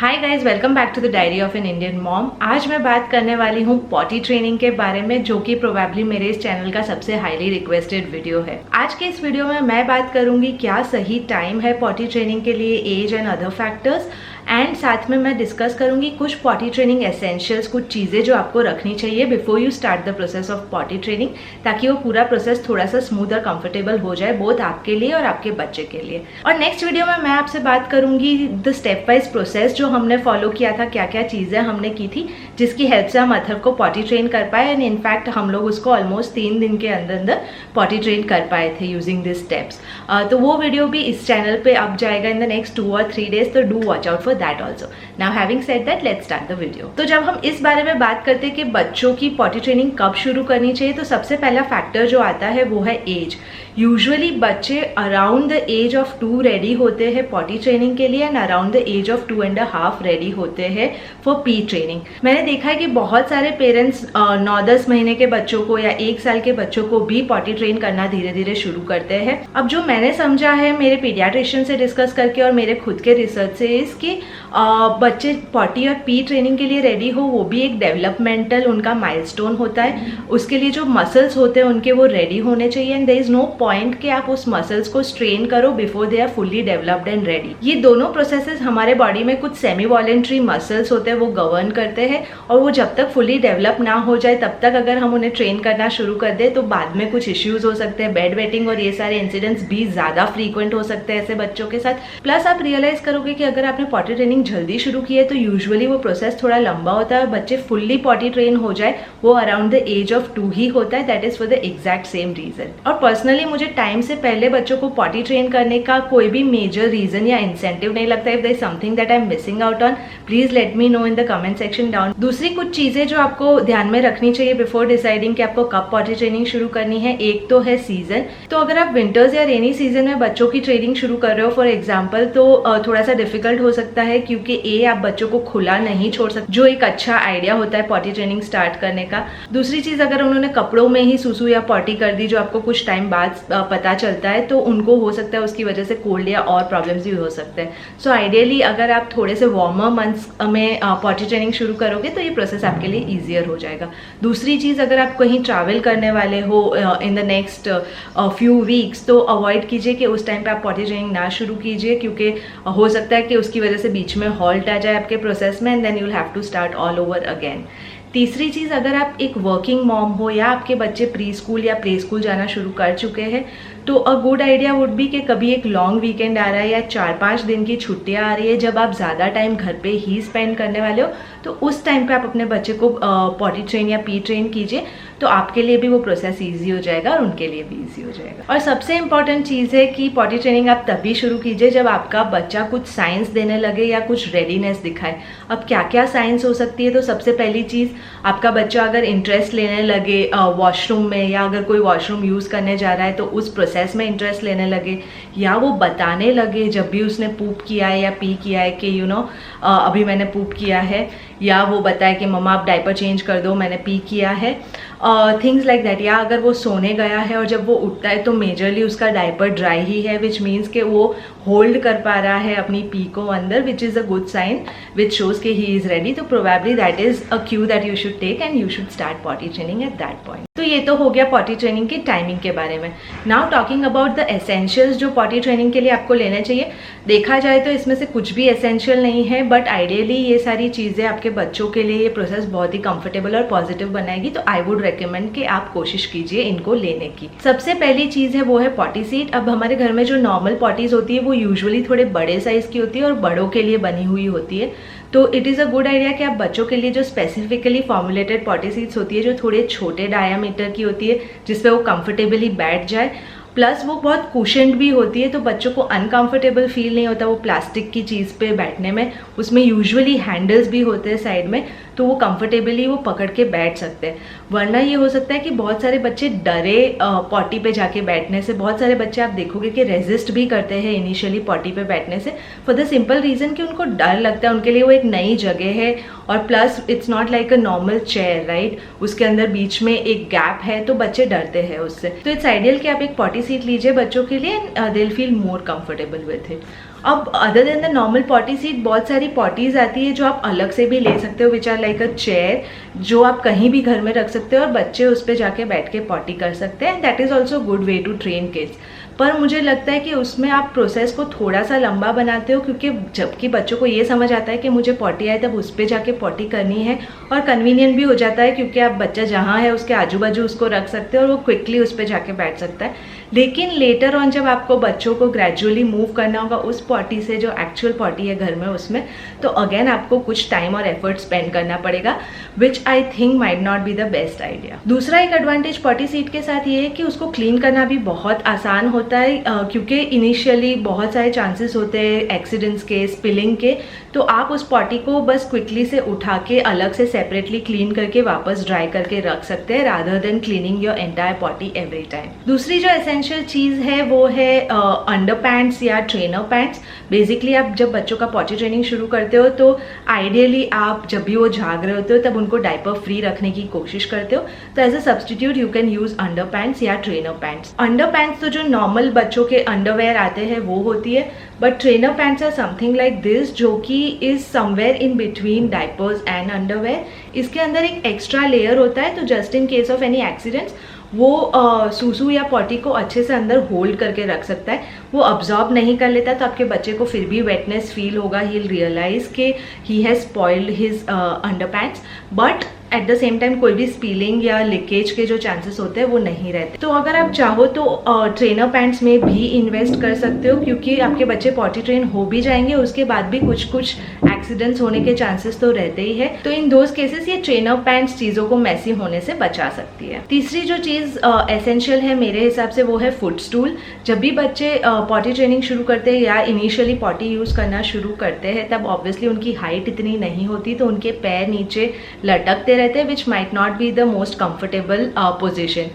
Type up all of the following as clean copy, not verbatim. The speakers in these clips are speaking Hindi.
Hi guys, welcome back to the diary of an Indian mom. आज मैं बात करने वाली हूँ पॉटी ट्रेनिंग के बारे में, जो कि प्रोबेबली मेरे इस चैनल का सबसे हाईली रिक्वेस्टेड वीडियो है। आज के इस वीडियो में मैं बात करूंगी क्या सही टाइम है पॉटी ट्रेनिंग के लिए, age and other factors, and साथ में मैं डिस्कस करूंगी कुछ पॉटी ट्रेनिंग एसेंशियल्स, कुछ चीज़ें जो आपको रखनी चाहिए before you start the process of potty training, ताकि वो पूरा प्रोसेस थोड़ा सा स्मूथ और कंफर्टेबल हो जाए बोथ आपके लिए और आपके बच्चे के लिए। और नेक्स्ट वीडियो में मैं आपसे बात करूंगी द स्टेप वाइज प्रोसेस जो हमने फॉलो किया था, क्या क्या चीज़ें हमने की थी जिसकी हेल्प से हम अथर को पॉटी ट्रेन कर पाए, एंड इनफैक्ट हम लोग उसको ऑलमोस्ट 3 दिन के अंदर अंदर पॉटी ट्रेन कर पाए थे यूजिंग दिस स्टेप्स। तो वो वीडियो भी इस चैनल पे अब जाएगा इन द नेक्स्ट 2 और 3 डेज, तो do watch out for that also. Now having said that, let's start the video. तो जब हम इस बारे में बात करते हैं कि बच्चों की पॉटी ट्रेनिंग कब शुरू करनी चाहिए, तो सबसे पहला फैक्टर जो आता है वो है एज। यूजुअली बच्चे around the age of 2 ready होते हैं पॉटी ट्रेनिंग के लिए, and around the age of 2.5 ready होते हैं फॉर पी ट्रेनिंग। मैंने देखा है कि बहुत सारे पेरेंट्स 9-10 महीने के बच्चों को या 1 साल के बच्चों को भी पॉटी ट्रेन करना धीरे धीरे शुरू करते हैं। अब जो मैंने समझा है मेरे पीडियाट्रिशियन से डिस्कस करके और मेरे खुद के रिसर्च से, इसकी बच्चे पॉटी और पी ट्रेनिंग के लिए रेडी हो, वो भी एक डेवलपमेंटल उनका माइलस्टोन होता है। उसके लिए जो मसल्स होते हैं उनके वो रेडी होने चाहिए, and there is no point कि आप उस मसल्स को स्ट्रेन करो before they are fully developed and ready. ये दोनों प्रोसेसेस हमारे बॉडी में कुछ सेमी वॉलेंट्री मसल्स होते हैं, वो गवर्न करते हैं, और वो जब तक फुल्ली डेवलप ना हो जाए तब तक अगर हम उन्हें ट्रेन करना शुरू कर दे तो बाद में कुछ इश्यूज हो सकते हैं, बेड वेटिंग और ये सारे इंसिडेंट्स भी ज्यादा फ्रीक्वेंट हो सकते हैं ऐसे बच्चों के साथ। प्लस आप रियलाइज करोगे कि अगर आपने पॉटी ट्रेनिंग जल्दी शुरू की है तो यूजुअली वो प्रोसेस थोड़ा लंबा होता है, बच्चे फुल्ली पॉटी ट्रेन हो जाए वो अराउंड द एज ऑफ 2 ही होता है। That is for the exact same reason. और पर्सनली मुझे टाइम से पहले बच्चों को पॉटी ट्रेन करने का कोई भी मेजर रीजन या इंसेंटिव नहीं लगता। If there is something that I am missing out on, please let me know in the comment section down. दूसरी कुछ चीजें जो आपको ध्यान में रखनी चाहिए बिफोर डिसाइडिंग कि आपको कब पॉटी ट्रेनिंग शुरू करनी है, एक तो है सीजन। तो अगर आप विंटर्स या रेनी सीजन में बच्चों की ट्रेनिंग शुरू कर रहे हो फॉर एग्जाम्पल, तो थोड़ा सा डिफिकल्ट हो सकता है, क्योंकि आप बच्चों को खुला नहीं छोड़ सकते, जो एक अच्छा आइडिया होता है पॉटी ट्रेनिंग स्टार्ट करने का। दूसरी चीज, अगर उन्होंने कपड़ों में ही सुसु या पॉटी कर दी जो आपको कुछ टाइम बाद पता चलता है, तो उनको हो सकता है उसकी वजह से कोल्ड या और प्रॉब्लम्स भी हो सकते हैं। सो आइडियली अगर आप थोड़े से वार्मर मंथ्स में पॉटी ट्रेनिंग शुरू करोगे तो ये प्रोसेस आपके लिए ईजियर हो जाएगा। दूसरी चीज़, अगर आप कहीं ट्रैवल करने वाले हो in the next few weeks, तो अवॉइड कीजिए कि उस टाइम पे आप पॉटी ट्रेनिंग ना शुरू कीजिए, क्योंकि हो सकता है कि उसकी वजह से बीच में हॉल्ट आ जाए आपके प्रोसेस में, and then you will have to start all over again. तीसरी चीज़, अगर आप एक वर्किंग मॉम हो या आपके बच्चे प्री स्कूल या प्ले स्कूल जाना शुरू कर चुके हैं, तो a good idea would be कि कभी एक लॉन्ग वीकेंड आ रहा है या 4-5 दिन की छुट्टियां आ रही है जब आप ज़्यादा टाइम घर पे ही स्पेंड करने वाले हो, तो उस टाइम पे आप अपने बच्चे को पॉटी ट्रेन या पी ट्रेन कीजिए, तो आपके लिए भी वो प्रोसेस ईजी हो जाएगा और उनके लिए भी ईजी हो जाएगा। और सबसे इंपॉर्टेंट चीज़ है कि पॉटी ट्रेनिंग आप तभी शुरू कीजिए जब आपका बच्चा कुछ साइंस देने लगे या कुछ रेडीनेस दिखाए। अब क्या क्या साइंस हो सकती है, तो सबसे पहली चीज़, आपका बच्चा अगर इंटरेस्ट लेने लगे वॉशरूम में, या अगर कोई वॉशरूम यूज़ करने जा रहा है तो उस प्रोसेस में इंटरेस्ट लेने लगे, या वो बताने लगे जब भी उसने पूप किया है या पी किया है कि अभी मैंने पूप किया है, या वो बताए कि मम्मा आप डायपर चेंज कर दो, मैंने पी किया है, थिंग्स लाइक दैट। या अगर वो सोने गया है और जब वो उठता है तो मेजरली उसका डायपर ड्राई ही है, विच मीन्स कि वो होल्ड कर पा रहा है अपनी पी को अंदर, which is a good sign which shows कि ही इज़ रेडी। तो probably that is a cue that you should take and you should start potty training at that point. तो ये तो हो गया पॉटी ट्रेनिंग की टाइमिंग के बारे में। Now talking about the essentials जो पॉटी ट्रेनिंग के लिए आपको लेने चाहिए। देखा जाए तो इसमें से कुछ भी एसेंशियल नहीं है, बट आइडियली ये सारी चीज़ें आपके बच्चों के लिए ये प्रोसेस बहुत ही कंफर्टेबल और पॉजिटिव बनाएगी, तो आई वुड रेकमेंड कि आप कोशिश कीजिए इनको लेने की। सबसे पहली चीज़ है वो है पॉटी सीट। अब हमारे घर में जो नॉर्मल पॉटीज होती है वो यूजुअली थोड़े बड़े साइज़ की होती है और बड़ों के लिए बनी हुई होती है, तो it is a good idea कि आप बच्चों के लिए जो स्पेसिफिकली फॉर्मुलेटेड पॉटी सीट्स होती है, जो थोड़े छोटे डायामीटर की होती है, जिसपे वो कंफर्टेबली बैठ जाए, प्लस वो बहुत कुशन्ड भी होती है, तो बच्चों को अनकंफर्टेबल फील नहीं होता वो प्लास्टिक की चीज़ पे बैठने में। उसमें यूजुअली हैंडल्स भी होते हैं साइड में, तो वो कंफर्टेबली वो पकड़ के बैठ सकते हैं। वरना ये हो सकता है कि बहुत सारे बच्चे डरे पॉटी पे जाके बैठने से। बहुत सारे बच्चे आप देखोगे कि रेजिस्ट भी करते हैं इनिशियली पॉटी पे बैठने से, फॉर द सिंपल रीज़न कि उनको डर लगता है, उनके लिए वो एक नई जगह है, और plus it's not like a normal chair, right, उसके अंदर बीच में एक गैप है, तो बच्चे डरते हैं उससे। तो इट्स आइडियल कि आप एक पॉटी सीट लीजिए बच्चों के लिए, they will feel more comfortable with it. अब other than the normal potty seat बहुत सारी पॉटीज आती है जो आप अलग से भी ले सकते हो, which are like a chair, जो आप कहीं भी घर में रख सकते हो और बच्चे उस पर जाके बैठ के पॉटी कर सकते हैं। That is also good way to train kids. पर मुझे लगता है कि उसमें आप प्रोसेस को थोड़ा सा लंबा बनाते हो, क्योंकि जबकि बच्चों को ये समझ आता है कि मुझे पॉटी आए तब उस पर जाके पॉटी करनी है, और कन्वीनियंट भी हो जाता है क्योंकि आप बच्चा जहाँ है उसके आजू बाजू उसको रख सकते हो और वो क्विकली उस पर जाके बैठ सकता है। लेकिन लेटर ऑन जब आपको बच्चों को ग्रेजुअली मूव करना होगा उस पॉटी से जो एक्चुअल पॉटी है घर में उसमें, तो अगेन आपको कुछ टाइम और एफर्ट स्पेंड करना पड़ेगा, which I think might not be the best idea. दूसरा एक एडवांटेज पॉटी सीट के साथ ये है कि उसको क्लीन करना भी बहुत आसान होता है, क्योंकि इनिशियली बहुत सारे चांसेस होते हैं एक्सीडेंट्स के, स्पिलिंग के, तो आप उस पॉटी को बस क्विकली से उठा के अलग से सेपरेटली क्लीन करके वापस ड्राई करके रख सकते हैं, rather than cleaning your entire potty every time. दूसरी जो एसेंशियल चीज़ है वो है अंडर पैंट्स या ट्रेनर पैंट्स। बेसिकली आप जब बच्चों का पॉटी ट्रेनिंग शुरू करते हो तो आइडियली आप जब भी वो झाग रहे होते हो तब उनको डायपर फ्री रखने की कोशिश करते हो, तो as a substitute you can use underpants या ट्रेनर पैंट्स। अंडर पैंट्स तो जो नॉर्मल बच्चों के अंडरवेयर आते हैं वो होती है, but trainer pants are something like this, जो कि is somewhere in between diapers and underwear. इसके अंदर एक एक्स्ट्रा लेयर होता है, तो just in case of any accidents वो सूसू या पॉटी को अच्छे से अंदर होल्ड करके रख सकता है, वो अब्जॉर्ब नहीं कर लेता, तो आपके बच्चे को फिर भी वेटनेस फील होगा, ही विल रियलाइज के he has spoiled his under pants, but at the same time कोई भी स्पीलिंग या लीकेज के जो चांसेस होते हैं वो नहीं रहते। तो अगर आप चाहो तो ट्रेनर पैंट्स में भी इन्वेस्ट कर सकते हो, क्योंकि आपके बच्चे पॉटी ट्रेन हो भी जाएंगे, उसके बाद भी कुछ कुछ एक्सीडेंट्स होने के चांसेस तो रहते ही है, तो इन दोज केसेस ये ट्रेनर पैंट्स चीज़ों को मैसी होने से बचा सकती है। तीसरी जो चीज़ एसेंशियल है मेरे हिसाब से वो है फुट स्टूल। जब भी बच्चे पॉटी ट्रेनिंग शुरू करते हैं या इनिशियली पॉटी यूज़ करना शुरू करते हैं तब ऑब्वियसली उनकी हाइट इतनी नहीं होती, तो उनके पैर नीचे लटकते रहते हैं, which might not be the most comfortable position,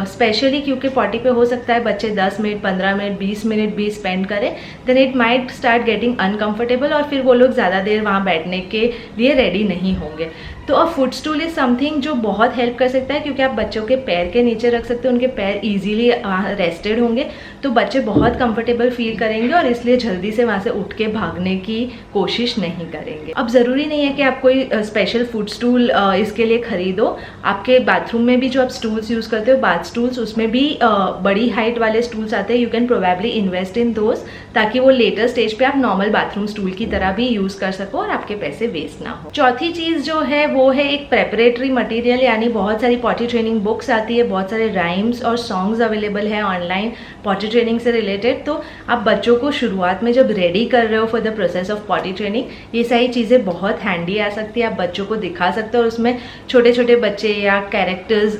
specially क्योंकि पॉटी पे हो सकता है बच्चे 10 मिनट 15 मिनट 20 मिनट भी स्पेंड करें, then it might start getting uncomfortable और फिर वो लोग ज़्यादा देर वहाँ बैठने के लिए रेडी नहीं होंगे। तो a foot stool is something जो बहुत हेल्प कर सकता है, क्योंकि आप बच्चों के पैर के नीचे रख सकते हो, उनके पैर इजीली रेस्टेड होंगे, तो बच्चे बहुत कंफर्टेबल फील करेंगे और इसलिए जल्दी से वहाँ से उठ के भागने की कोशिश नहीं करेंगे। अब ज़रूरी नहीं है कि आप कोई स्पेशल फुट स्टूल इसके लिए खरीदो, आपके बाथरूम में भी जो आप स्टूल्स यूज़ करते हो, बाथ स्टूल्स, उसमें भी बड़ी हाइट वाले स्टूल्स आते हैं, you can probably invest in those, ताकि वो लेटर स्टेज पे आप नॉर्मल बाथरूम स्टूल की तरह भी यूज़ कर सको और आपके पैसे वेस्ट ना हो। चौथी चीज़ जो है वो है एक प्रेपरेटरी मटेरियल, यानी बहुत सारी पॉटी ट्रेनिंग बुक्स आती है, बहुत सारे राइम्स और सॉन्ग्स अवेलेबल है ऑनलाइन पॉटी ट्रेनिंग से रिलेटेड, तो आप बच्चों को शुरुआत में जब रेडी कर रहे हो for the process of potty training, ये सारी चीज़ें बहुत हैंडी आ सकती है, आप बच्चों को दिखा सकते हो, और उसमें छोटे छोटे बच्चे या कैरेक्टर्स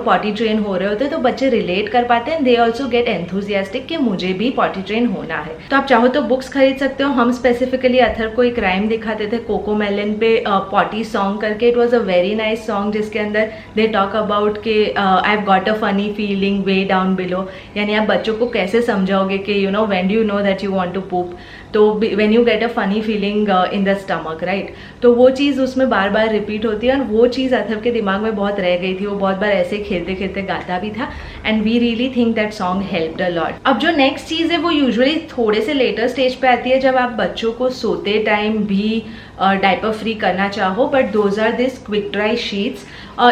पॉटी ट्रेन हो रहे होते हैं, तो बच्चे रिलेट कर पाते हैं, दे ऑल्सो गेट एंथुजियास्टिक कि मुझे भी पॉटी ट्रेन होना है। तो आप चाहो तो बुक्स खरीद सकते हो। हम स्पेसिफिकली अथर को एक राइम दिखाते थे कोकोमेलन पे पॉटी सॉन्ग करके, it was a very nice song, जिसके अंदर दे टॉक अबाउट के I have got a funny feeling way down below, यानी आप बच्चों को कैसे समझाओगे कि when do you know that you want to poop, तो when you get a funny feeling in the stomach, right, तो वो चीज़ उसमें बार बार रिपीट होती है, और वो चीज़ अथर के दिमाग में बहुत रह गई थी, वो बहुत बार ऐसे खेलते खेलते गाता भी था, and we really think that song helped a lot. अब जो नेक्स्ट चीज़ है वो यूजुअली थोड़े से लेटर स्टेज पे आती है, जब आप बच्चों को सोते टाइम भी डायपर फ्री करना चाहो, but those are this quick dry sheets.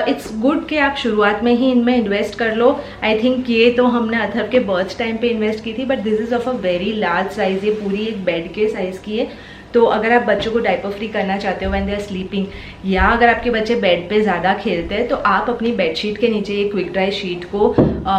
It's good कि आप शुरुआत में ही इनमें इन्वेस्ट कर लो। आई थिंक ये तो हमने अथर के बर्थ टाइम पे इन्वेस्ट की थी, but this is of a very large size, ये पूरी एक बेड के साइज़ की है, तो अगर आप बच्चों को डायपर फ्री करना चाहते हो व्हेन दे आर स्लीपिंग, या अगर आपके बच्चे बेड पे ज़्यादा खेलते हैं, तो आप अपनी बेडशीट के नीचे ये क्विक ड्राई शीट को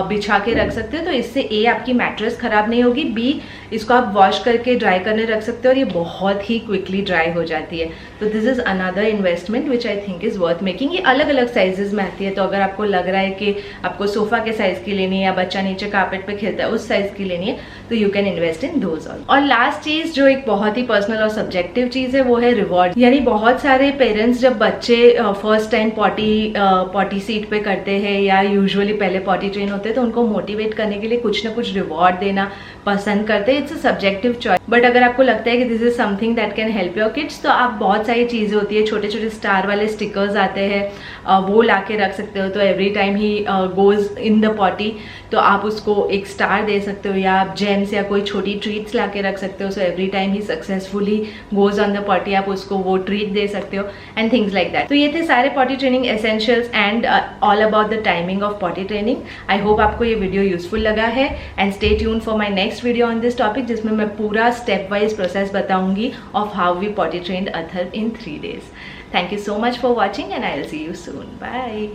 बिछा के रख सकते हो, तो इससे ए आपकी मैट्रेस ख़राब नहीं होगी, बी इसको आप वॉश करके ड्राई करने रख सकते हो और ये बहुत ही क्विकली ड्राई हो जाती है। तो this is another investment which I think is worth making. ये अलग अलग साइजेस में आती है, तो अगर आपको लग रहा है कि आपको सोफ़ा के साइज़ की लेनी है या बच्चा नीचे कार्पेट पे खेलता है उस साइज़ की लेनी है, तो you can invest in those all. और लास्ट चीज़ जो एक बहुत ही पर्सनल और सब्जेक्टिव चीज़ है वो है रिवॉर्ड, यानी बहुत सारे पेरेंट्स जब बच्चे फर्स्ट टाइम पॉटी सीट पे करते हैं या यूजुअली पहले पॉटी ट्रेन होते हैं, तो उनको मोटिवेट करने के लिए कुछ ना कुछ रिवॉर्ड देना पसंद करते हैं। It's a subjective choice, but अगर आपको लगता है कि this is something that can help your kids, तो आप बहुत सारी चीज़ें होती है, छोटे छोटे स्टार वाले स्टिकर्स आते हैं, वो ला के रख सकते हो। तो every time he goes in the potty, तो आप उसको एक स्टार दे सकते हो, या आप जेम्स या कोई छोटी ट्रीट्स ला के रख सकते हो। So every time he successfully goes on the potty, आप उसको वो ट्रीट दे सकते हो एंड थिंग्स लाइक दैट। तो ये थे सारे potty training essentials and all about the timing of potty training. I hope आपको ये वीडियो यूजफुल लगा है and stay tune for my next video on this topic, जिसमें मैं पूरा स्टेप वाइज प्रोसेस बताऊंगी of how we potty trained अथर in 3 days. Thank you so much for watching and I'll see you soon. Bye.